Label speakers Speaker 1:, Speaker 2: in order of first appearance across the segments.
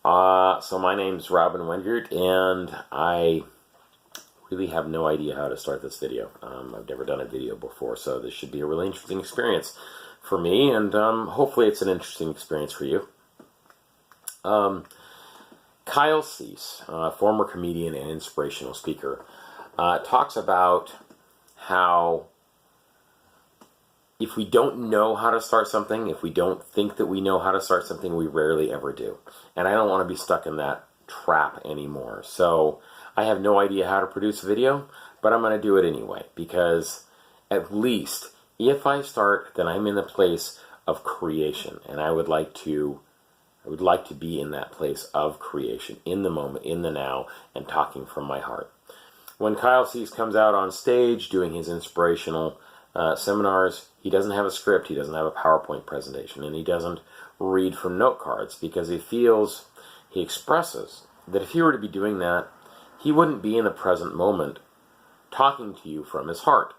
Speaker 1: So my name's Robin Wengert, and I really have no idea how to start this video. I've never done a video before, so this should be a really interesting experience for me, and hopefully it's an interesting experience for you. Kyle Cease, former comedian and inspirational speaker, talks about how if we don't know how to start something, if we don't think that we know how to start something, we rarely ever do. And I don't want to be stuck in that trap anymore. So I have no idea how to produce a video, but I'm going to do it anyway, because at least if I start, then I'm in the place of creation, and I would like to be in that place of creation, in the moment, in the now, and talking from my heart. When Kyle Cease comes out on stage doing his inspirational seminars, he doesn't have a script, he doesn't have a PowerPoint presentation, and he doesn't read from note cards, because he expresses that if he were to be doing that, he wouldn't be in the present moment talking to you from his heart.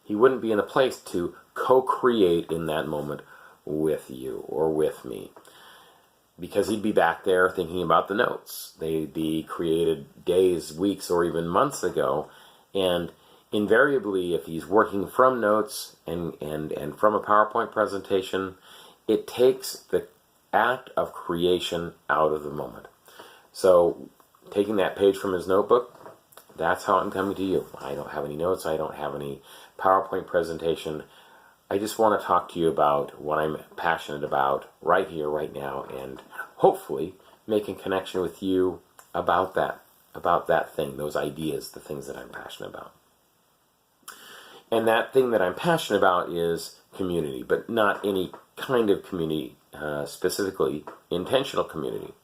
Speaker 1: He wouldn't be in a place to co-create in that moment with you or with me, because he'd be back there thinking about the notes. They'd be created days, weeks, or even months ago, and invariably, if he's working from notes and from a PowerPoint presentation, it takes the act of creation out of the moment. So, taking that page from his notebook, that's how I'm coming to you. I don't have any notes, I don't have any PowerPoint presentation. I just want to talk to you about what I'm passionate about right here, right now, and hopefully making connection with you about that thing, those ideas, the things that I'm passionate about. And that thing that I'm passionate about is community, but not any kind of community, specifically intentional community.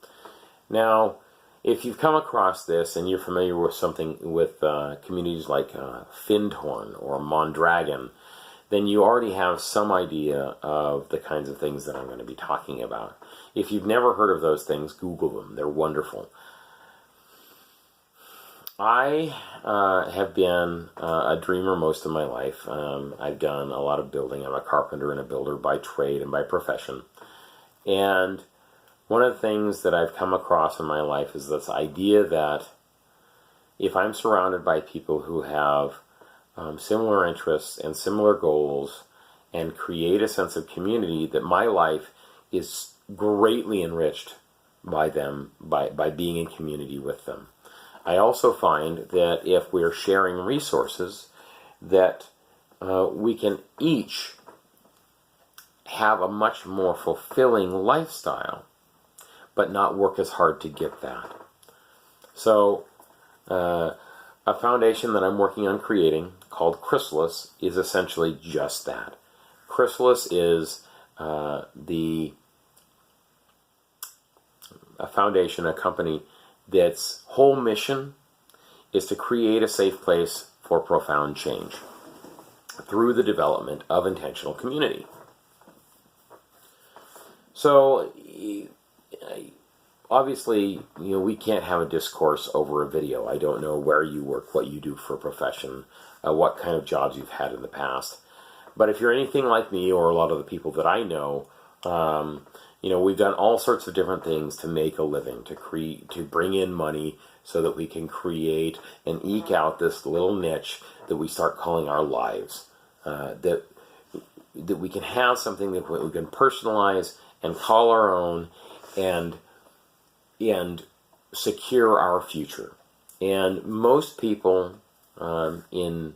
Speaker 1: Now, if you've come across this and you're familiar with something with communities like Findhorn or Mondragon, then you already have some idea of the kinds of things that I'm going to be talking about. If you've never heard of those things, Google them. They're wonderful. I have been a dreamer most of my life. I've done a lot of building. I'm a carpenter and a builder by trade and by profession. And one of the things that I've come across in my life is this idea that if I'm surrounded by people who have similar interests and similar goals and create a sense of community, that my life is greatly enriched by them, by being in community with them. I also find that if we're sharing resources, that we can each have a much more fulfilling lifestyle, but not work as hard to get that. So, a foundation that I'm working on creating called Chrysalis is essentially just that. Chrysalis is a foundation, a company that's whole mission is to create a safe place for profound change through the development of intentional community. So, obviously, we can't have a discourse over a video. I don't know where you work, what you do for a profession, what kind of jobs you've had in the past. But if you're anything like me or a lot of the people that I know, we've done all sorts of different things to make a living, to bring in money so that we can create and eke out this little niche that we start calling our lives. That we can have something that we can personalize and call our own and secure our future. And most people in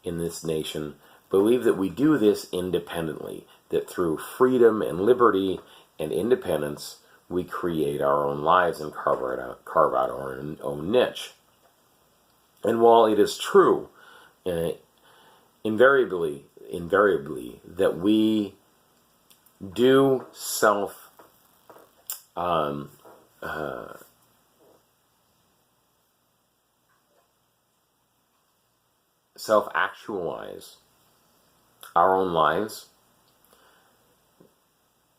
Speaker 1: this nation believe that we do this independently, that through freedom and liberty and independence, we create our own lives and carve out our own niche. And while it is true, invariably, that we do self-actualize our own lives,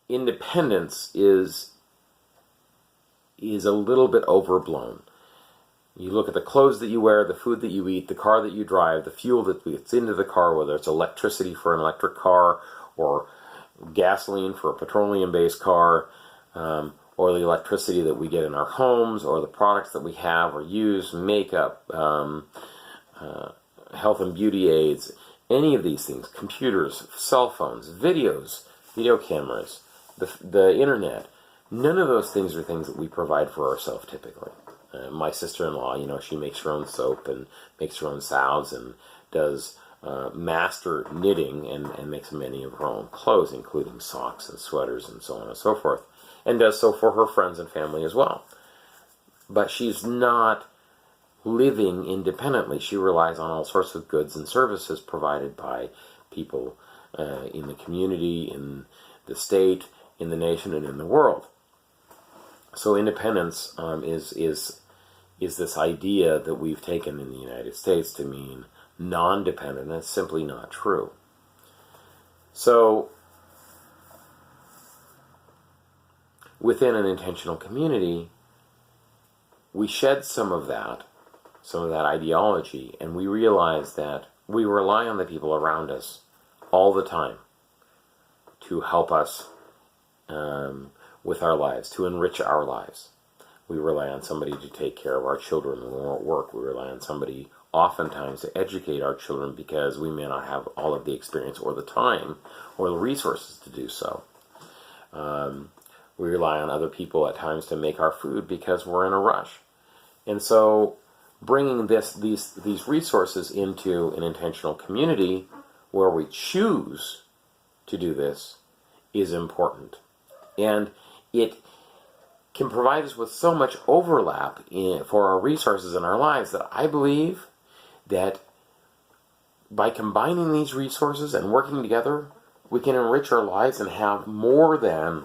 Speaker 1: independence is a little bit overblown. You look at the clothes that you wear, the food that you eat, the car that you drive, the fuel that gets into the car, whether it's electricity for an electric car or gasoline for a petroleum-based car, or the electricity that we get in our homes, or the products that we have or use, makeup, health and beauty aids, any of these things, computers, cell phones, videos, video cameras, the internet, none of those things are things that we provide for ourselves typically. My sister-in-law, she makes her own soap and makes her own salves and does master knitting and makes many of her own clothes, including socks and sweaters and so on and so forth, and does so for her friends and family as well. But she's not living independently. She relies on all sorts of goods and services provided by people in the community, in the state, in the nation, and in the world. So independence is this idea that we've taken in the United States to mean non-dependent. That's simply not true. So within an intentional community, we shed some of that ideology, and we realize that we rely on the people around us all the time to help us with our lives, to enrich our lives. We rely on somebody to take care of our children when we're at work. We rely on somebody oftentimes to educate our children because we may not have all of the experience or the time or the resources to do so. We rely on other people at times to make our food because we're in a rush. And so bringing these resources into an intentional community where we choose to do this is important. And it can provide us with so much overlap for our resources in our lives that I believe that by combining these resources and working together, we can enrich our lives and have more than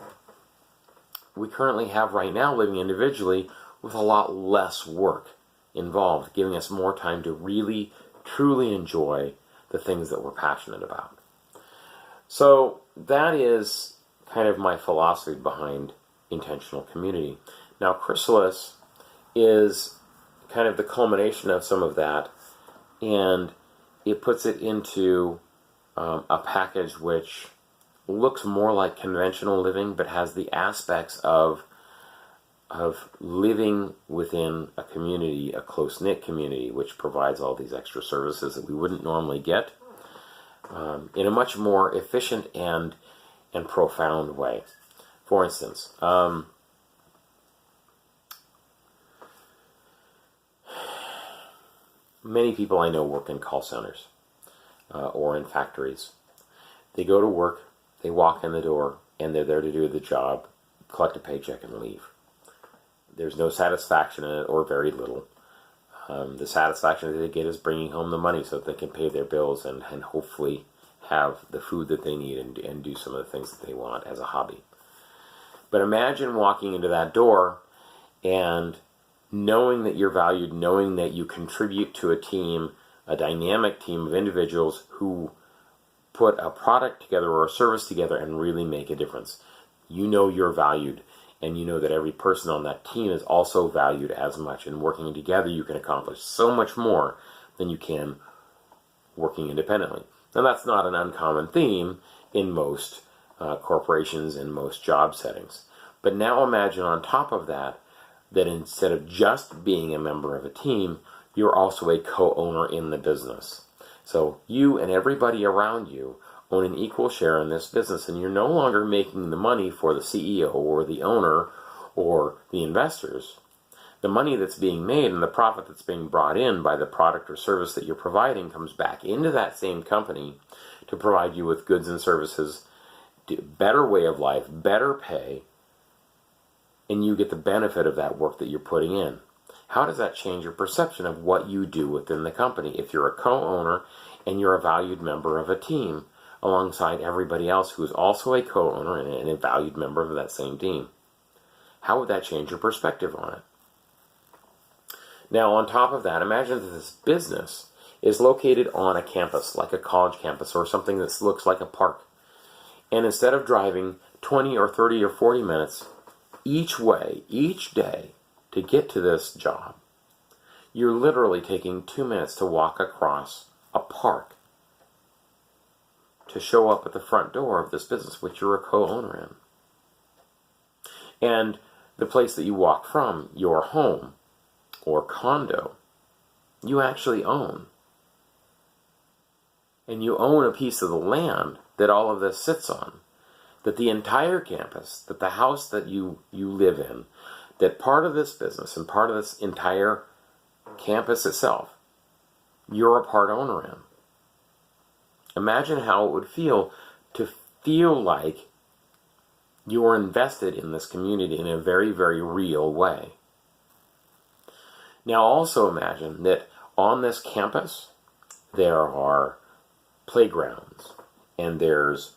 Speaker 1: we currently have right now living individually, with a lot less work involved, giving us more time to really, truly enjoy the things that we're passionate about. So that is kind of my philosophy behind intentional community. Now, Chrysalis is kind of the culmination of some of that, and it puts it into a package which looks more like conventional living, but has the aspects of living within a community, a close-knit community, which provides all these extra services that we wouldn't normally get in a much more efficient and profound way. For instance, many people I know work in call centers or in factories. They go to work, they walk in the door, and they're there to do the job, collect a paycheck, and leave. There's no satisfaction in it, or very little. The satisfaction that they get is bringing home the money so that they can pay their bills and hopefully have the food that they need and do some of the things that they want as a hobby. But imagine walking into that door and knowing that you're valued, knowing that you contribute to a team, a dynamic team of individuals who put a product together or a service together and really make a difference. You know you're valued, and you know that every person on that team is also valued as much, and working together you can accomplish so much more than you can working independently. Now, that's not an uncommon theme in most corporations and most job settings. But now imagine on top of that, that instead of just being a member of a team, you're also a co-owner in the business. So you and everybody around you own an equal share in this business, and you're no longer making the money for the CEO or the owner or the investors. The money that's being made and the profit that's being brought in by the product or service that you're providing comes back into that same company to provide you with goods and services, better way of life, better pay, and you get the benefit of that work that you're putting in. How does that change your perception of what you do within the company if you're a co-owner and you're a valued member of a team alongside everybody else who is also a co-owner and a valued member of that same team? How would that change your perspective on it? Now, on top of that, imagine that this business is located on a campus, like a college campus or something that looks like a park. And instead of driving 20 or 30 or 40 minutes each way, each day, to get to this job, you're literally taking 2 minutes to walk across a park to show up at the front door of this business which you're a co-owner in. And the place that you walk from, your home or condo, you actually own. And you own a piece of the land that all of this sits on. That the entire campus, that the house that you live in, that part of this business and part of this entire campus itself, you're a part owner in. Imagine how it would feel to feel like you are invested in this community in a very, very real way. Now also imagine that on this campus there are playgrounds and there's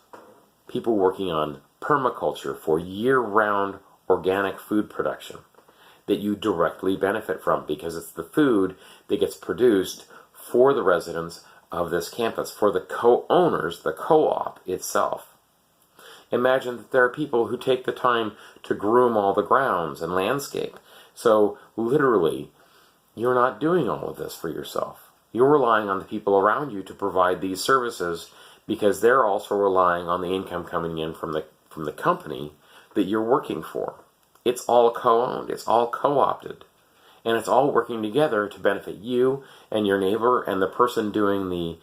Speaker 1: people working on permaculture for year-round organic food production that you directly benefit from because it's the food that gets produced for the residents of this campus, for the co-owners, the co-op itself. Imagine that there are people who take the time to groom all the grounds and landscape. So literally, you're not doing all of this for yourself. You're relying on the people around you to provide these services because they're also relying on the income coming in from the company that you're working for. It's all co-owned, it's all co-opted, and it's all working together to benefit you and your neighbor and the person doing the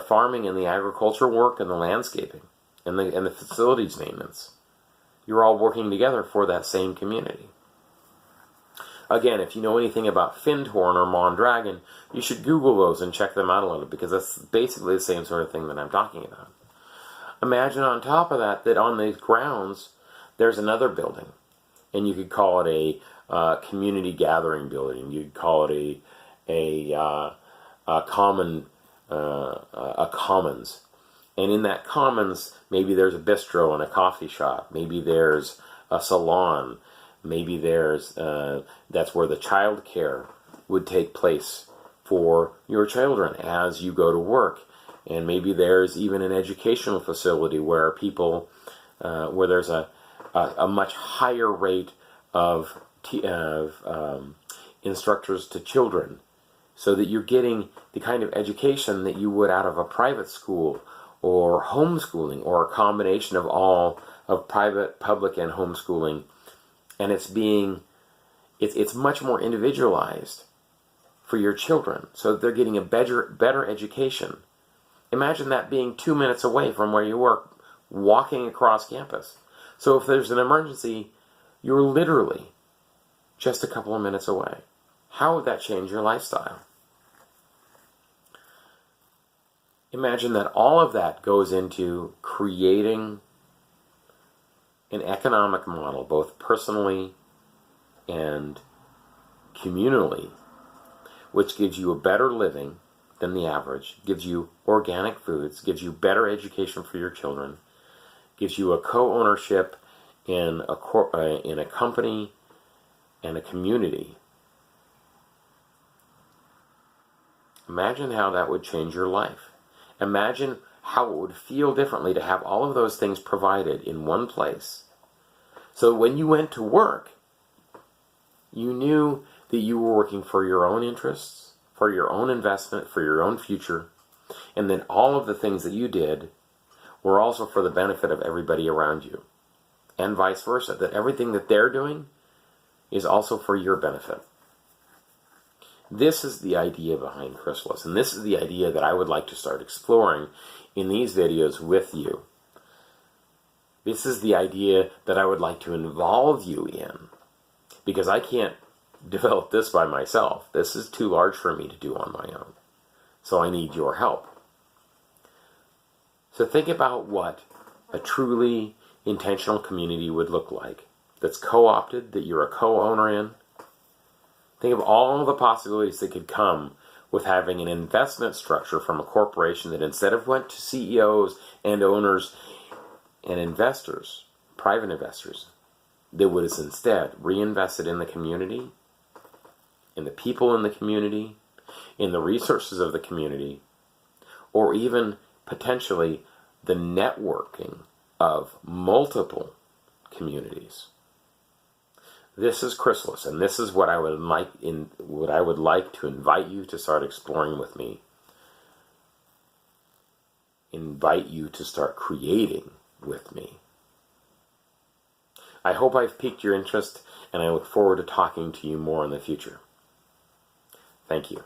Speaker 1: farming and the agriculture work and the landscaping and the facilities maintenance. You're all working together for that same community. Again, if you know anything about Findhorn or Mondragon, you should Google those and check them out a little, because that's basically the same sort of thing that I'm talking about. Imagine on top of that, that on these grounds, there's another building, and you could call it a community gathering building. You'd call it a commons, and in that commons, maybe there's a bistro and a coffee shop. Maybe there's a salon. Maybe there's that's where the child care would take place for your children as you go to work. And maybe there's even an educational facility where people, where there's a much higher rate of instructors to children, so that you're getting the kind of education that you would out of a private school or homeschooling, or a combination of all of private, public, and homeschooling. And it's much more individualized for your children, so they're getting a better education. Imagine that being 2 minutes away from where you work, walking across campus. So if there's an emergency, you're literally just a couple of minutes away. How would that change your lifestyle? Imagine that all of that goes into creating an economic model, both personally and communally, which gives you a better living than the average, gives you organic foods, gives you better education for your children, gives you a co-ownership in a company and a community. Imagine how that would change your life. Imagine how it would feel differently to have all of those things provided in one place. So when you went to work, you knew that you were working for your own interests, for your own investment, for your own future, and then all of the things that you did were also for the benefit of everybody around you, and vice versa, that everything that they're doing is also for your benefit. This is the idea behind Chrysalis, and this is the idea that I would like to start exploring in these videos with you. This is the idea that I would like to involve you in, because I can't develop this by myself. This is too large for me to do on my own. So I need your help. So think about what a truly intentional community would look like, that's co-opted, that you're a co-owner in. Think of all the possibilities that could come with having an investment structure from a corporation that, instead of went to CEOs and owners and investors, private investors, that would instead reinvested in the community, in the people in the community, in the resources of the community, or even potentially the networking of multiple communities. This is Chrysalis, and this is what I would like to invite you to start exploring with me. Invite you to start creating with me. I hope I've piqued your interest, and I look forward to talking to you more in the future. Thank you.